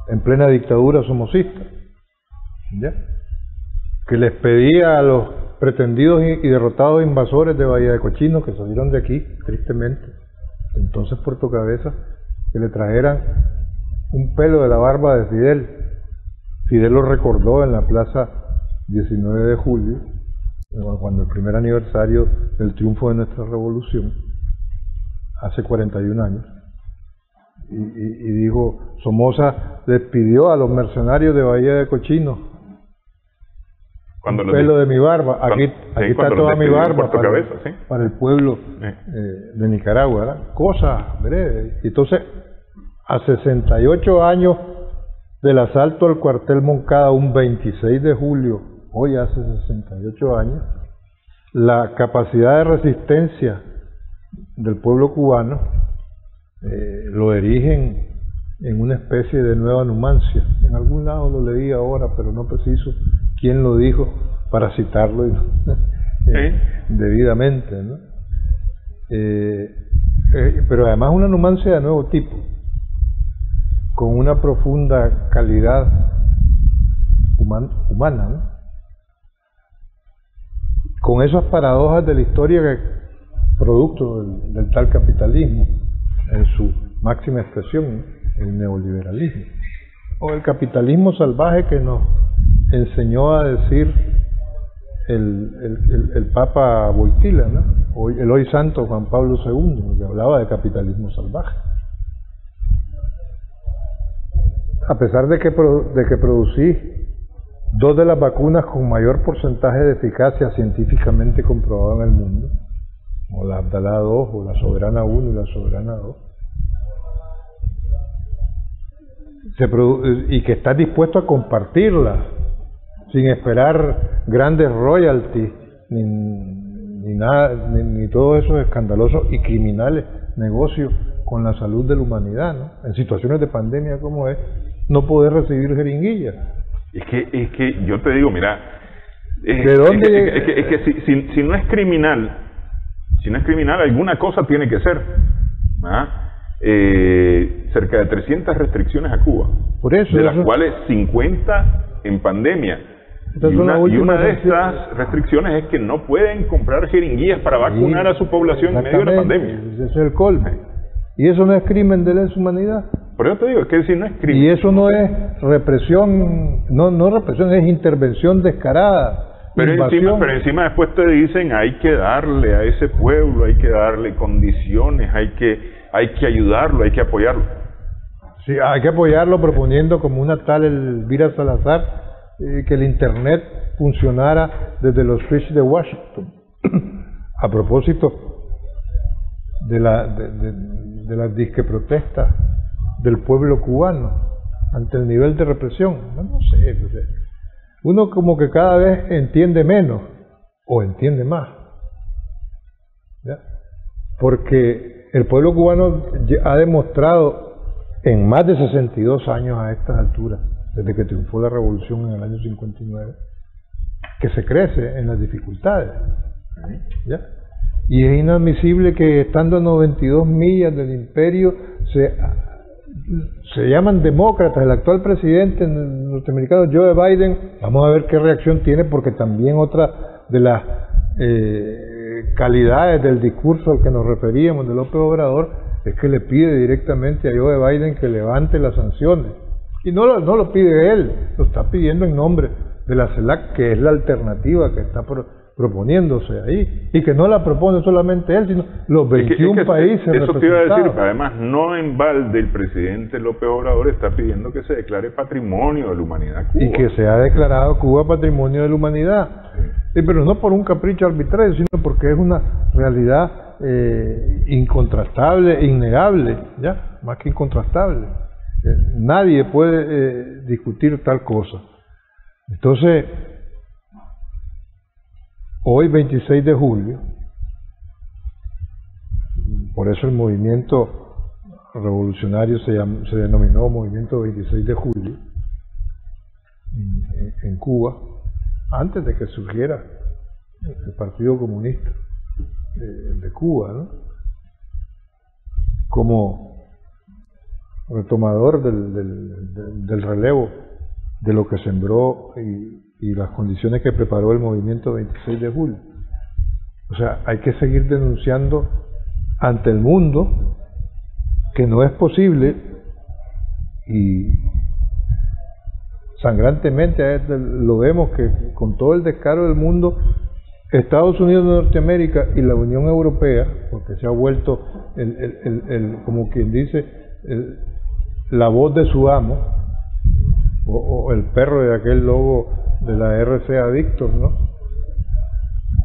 en plena dictadura somocista, ¿ya? Que les pedía a los pretendidos y derrotados invasores de Bahía de Cochinos, que salieron de aquí, tristemente, entonces Puerto Cabeza, que le trajeran un pelo de la barba de Fidel. Fidel lo recordó en la plaza 19 de julio, cuando el primer aniversario del triunfo de nuestra revolución, hace 41 años, y dijo, Somoza despidió a los mercenarios de Bahía de Cochinos, un pelo de mi barba, aquí está toda mi barba para el pueblo de Nicaragua, ¿verdad? Cosas breves. Entonces, a 68 años del asalto al cuartel Moncada, un 26 de julio, hoy hace 68 años, la capacidad de resistencia del pueblo cubano lo erigen en una especie de nueva Numancia. En algún lado lo leí ahora, pero no preciso quién lo dijo para citarlo debidamente, ¿no? Pero además una Numancia de nuevo tipo, con una profunda calidad humana, ¿no? Con esas paradojas de la historia que producto del tal capitalismo en su máxima expresión, ¿no? El neoliberalismo, o el capitalismo salvaje que nos enseñó a decir el Papa Wojtyla, ¿no? El hoy santo Juan Pablo II, que hablaba de capitalismo salvaje. A pesar de que producí dos de las vacunas con mayor porcentaje de eficacia científicamente comprobado en el mundo, como la Abdalá 2 o la Soberana 1 y la Soberana 2, y que estás dispuesto a compartirla sin esperar grandes royalties ni nada, ni todos esos escandalosos y criminales negocios con la salud de la humanidad, ¿no? En situaciones de pandemia como es, no poder recibir jeringuillas. Es que yo te digo, mira, ¿de dónde? Es que si no es criminal, alguna cosa tiene que ser, ¿ah? Cerca de 300 restricciones a Cuba, por eso, de las cuales 50 en pandemia. Y una de estas restricciones es que no pueden comprar jeringuillas para vacunar a su población en medio de la pandemia. Ese es el colmo. ¿Y eso no es crimen de lesa humanidad? Por eso te digo, es que si no es crimen. Y eso no es represión, no represión, es intervención descarada. Pero encima después te dicen, hay que darle a ese pueblo, hay que darle condiciones, hay que ayudarlo, hay que apoyarlo. Sí, hay que apoyarlo proponiendo como una tal Elvira Salazar que el internet funcionara desde los switches de Washington. A propósito de las disque protestas del pueblo cubano ante el nivel de represión. No sé, uno como que cada vez entiende menos o entiende más, ¿ya? Porque el pueblo cubano ha demostrado en más de 62 años a estas alturas, desde que triunfó la revolución en el año 59, que se crece en las dificultades, ¿ya? Y es inadmisible que estando a 92 millas del imperio se llaman demócratas, el actual presidente norteamericano Joe Biden, vamos a ver qué reacción tiene, porque también otra de las calidades del discurso al que nos referíamos de López Obrador es que le pide directamente a Joe Biden que levante las sanciones. Y no lo pide él, lo está pidiendo en nombre de la CELAC, que es la alternativa que está proponiéndose ahí, y que no la propone solamente él, sino los 21 países representados. Eso te iba a decir, además, no en balde el presidente López Obrador está pidiendo que se declare patrimonio de la humanidad Cuba. Y que se ha declarado Cuba patrimonio de la humanidad. Sí, pero no por un capricho arbitrario, sino porque es una realidad incontrastable, innegable, ya, más que incontrastable. Nadie puede discutir tal cosa. Entonces, hoy 26 de julio, por eso el movimiento revolucionario se denominó Movimiento 26 de julio en Cuba, antes de que surgiera el Partido Comunista de Cuba, ¿no? Como retomador del relevo de lo que sembró y las condiciones que preparó el movimiento 26 de julio. O sea, hay que seguir denunciando ante el mundo que no es posible, y sangrantemente lo vemos, que con todo el descaro del mundo, Estados Unidos de Norteamérica y la Unión Europea, porque se ha vuelto como quien dice, la voz de su amo, o el perro de aquel lobo de la RCA Víctor, ¿no?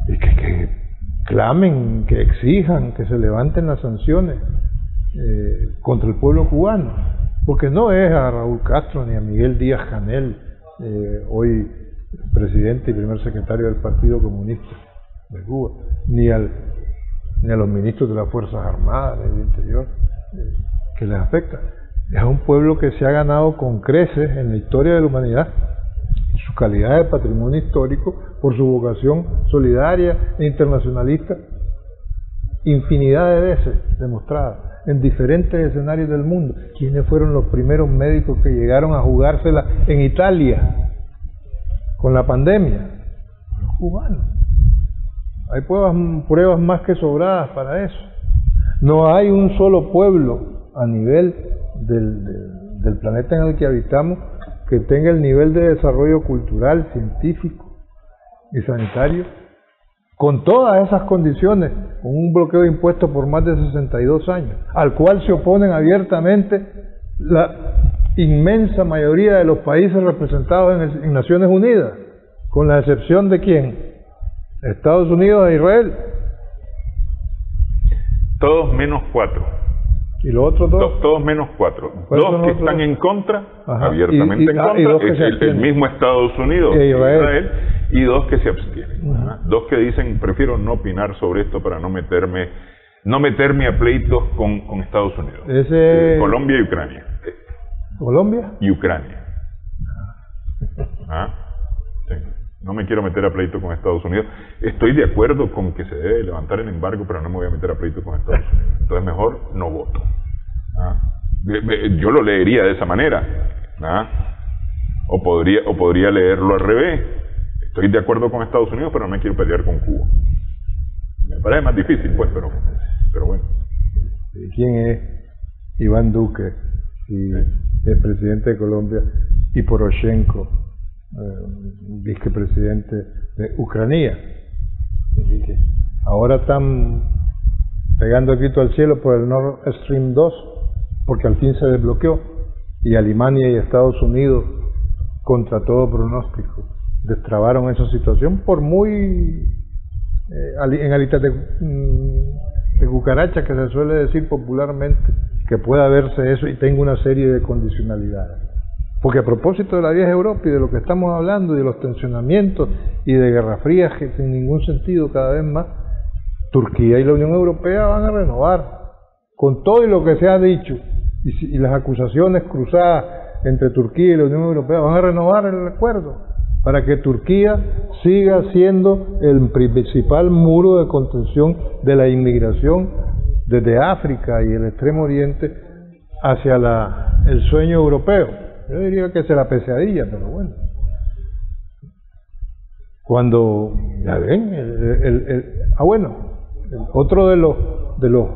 Y que clamen, que exijan que se levanten las sanciones contra el pueblo cubano, porque no es a Raúl Castro ni a Miguel Díaz-Canel, hoy presidente y primer secretario del Partido Comunista de Cuba, ni a los ministros de las Fuerzas Armadas del Interior, que les afecta. Es un pueblo que se ha ganado con creces en la historia de la humanidad, su calidad de patrimonio histórico, por su vocación solidaria e internacionalista, infinidad de veces demostrada en diferentes escenarios del mundo. ¿Quiénes fueron los primeros médicos que llegaron a jugársela en Italia con la pandemia? Los cubanos. Hay pruebas más que sobradas para eso. No hay un solo pueblo a nivel del planeta en el que habitamos que tenga el nivel de desarrollo cultural, científico y sanitario, con todas esas condiciones, con un bloqueo de impuestos por más de 62 años, al cual se oponen abiertamente la inmensa mayoría de los países representados en Naciones Unidas, con la excepción de ¿quién? Estados Unidos e Israel. Todos menos 4. ¿Y los otros dos? Todos menos 4. Dos que están en contra, abiertamente en contra, el mismo Estados Unidos e Israel, y dos que se abstienen. Dos que dicen, prefiero no opinar sobre esto para no meterme a pleitos con Estados Unidos. Colombia y Ucrania. ¿Colombia? Y Ucrania. Sí. No me quiero meter a pleito con Estados Unidos. Estoy de acuerdo con que se debe levantar el embargo, pero no me voy a meter a pleito con Estados Unidos. Entonces mejor no voto. Yo lo leería de esa manera. O podría leerlo al revés. Estoy de acuerdo con Estados Unidos, pero no me quiero pelear con Cuba. Me parece más difícil, pues, pero bueno. ¿Quién es Iván Duque, el presidente de Colombia, y Poroshenko, vicepresidente de Ucrania? Ahora están pegando el grito al cielo por el Nord Stream 2, porque al fin se desbloqueó, y Alemania y Estados Unidos, contra todo pronóstico, destrabaron esa situación por muy en alitas de cucaracha, que se suele decir popularmente, que pueda verse eso y tenga una serie de condicionalidades. Porque a propósito de la vieja Europa y de lo que estamos hablando, y de los tensionamientos y de guerras frías que sin ningún sentido cada vez más, Turquía y la Unión Europea van a renovar, con todo y lo que se ha dicho, y las acusaciones cruzadas entre Turquía y la Unión Europea, van a renovar el acuerdo, para que Turquía siga siendo el principal muro de contención de la inmigración desde África y el Extremo Oriente hacia el sueño europeo. Yo diría que es la pesadilla, pero bueno. Cuando, ya ven, otro de los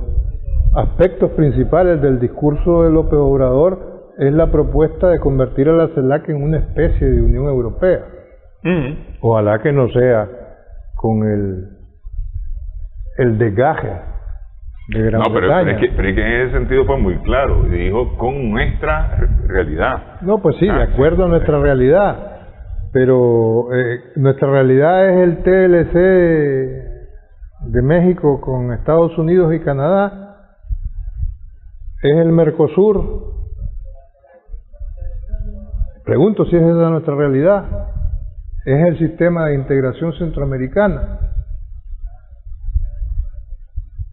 aspectos principales del discurso de López Obrador es la propuesta de convertir a la CELAC en una especie de Unión Europea. Ojalá que no sea con el desgaje de Gran Bretaña. Pero es que en ese sentido fue muy claro, dijo con nuestra realidad. No, pues sí, de acuerdo a nuestra realidad, pero nuestra realidad es el TLC de México con Estados Unidos y Canadá, es el Mercosur. Pregunto si es esa nuestra realidad. Es el sistema de integración centroamericana,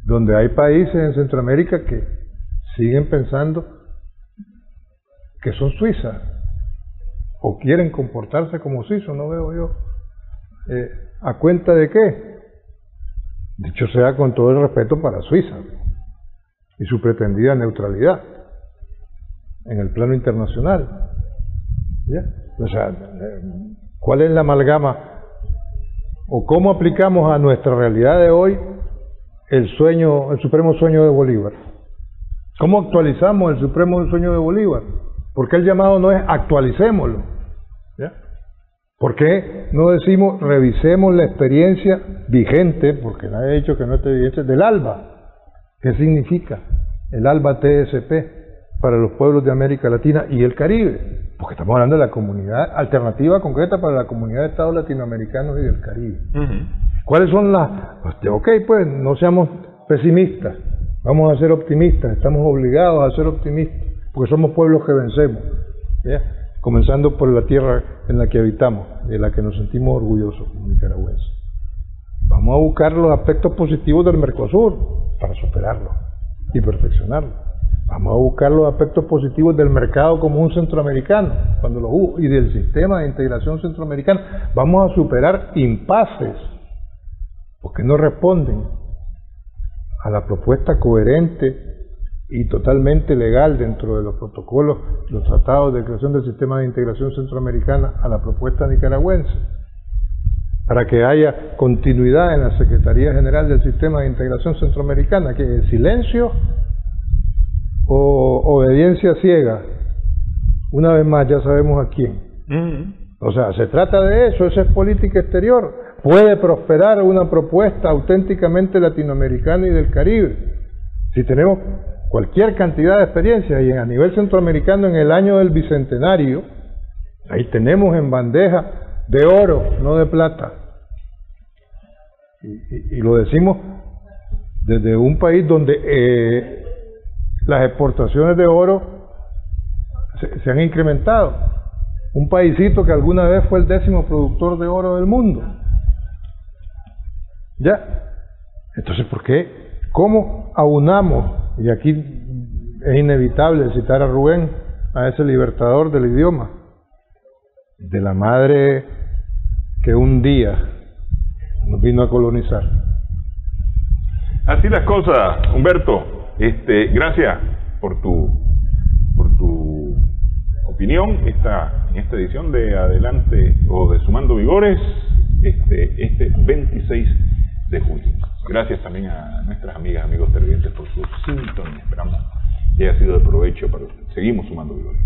donde hay países en Centroamérica que siguen pensando que son Suiza o quieren comportarse como suizos, no veo yo. ¿A cuenta de qué? Dicho sea con todo el respeto para Suiza y su pretendida neutralidad en el plano internacional. ¿Ya? O sea, ¿cuál es la amalgama o cómo aplicamos a nuestra realidad de hoy el supremo sueño de Bolívar? ¿Cómo actualizamos el supremo sueño de Bolívar? ¿Por qué el llamado no es actualicémoslo? ¿Ya? ¿Por qué no decimos revisemos la experiencia vigente, porque nadie ha dicho que no esté vigente, del ALBA? ¿Qué significa el ALBA TSP para los pueblos de América Latina y el Caribe? Porque estamos hablando de la comunidad alternativa concreta para la comunidad de estados latinoamericanos y del Caribe. ¿Cuáles son las...? Ok, pues no seamos pesimistas, vamos a ser optimistas, estamos obligados a ser optimistas, porque somos pueblos que vencemos, ¿ya? Comenzando por la tierra en la que habitamos, de la que nos sentimos orgullosos como nicaragüenses. Vamos a buscar los aspectos positivos del Mercosur para superarlo y perfeccionarlo. Vamos a buscar los aspectos positivos del mercado común centroamericano, cuando lo hubo, y del sistema de integración centroamericana. Vamos a superar impases, porque no responden a la propuesta coherente y totalmente legal dentro de los protocolos, los tratados de creación del sistema de integración centroamericana a la propuesta nicaragüense, para que haya continuidad en la Secretaría General del Sistema de Integración Centroamericana, que es silencio o obediencia ciega. Una vez más ya sabemos a quién. O sea, se trata de eso, esa es política exterior. Puede prosperar una propuesta auténticamente latinoamericana y del Caribe si tenemos cualquier cantidad de experiencias, y a nivel centroamericano en el año del bicentenario, ahí tenemos en bandeja de oro, no de plata. Y lo decimos desde un país donde las exportaciones de oro se han incrementado. Un paísito que alguna vez fue el 10º productor de oro del mundo. ¿Ya? Entonces, ¿por qué? ¿Cómo aunamos? Y aquí es inevitable citar a Rubén, a ese libertador del idioma, de la madre que un día nos vino a colonizar. Así las cosas, Humberto. Gracias por tu opinión en esta edición de Adelante o de Sumando Vigores, este 26 de julio. Gracias también a nuestras amigas, amigos televidentes por su sintonía. Esperamos que haya sido de provecho para ustedes. Seguimos sumando vigores.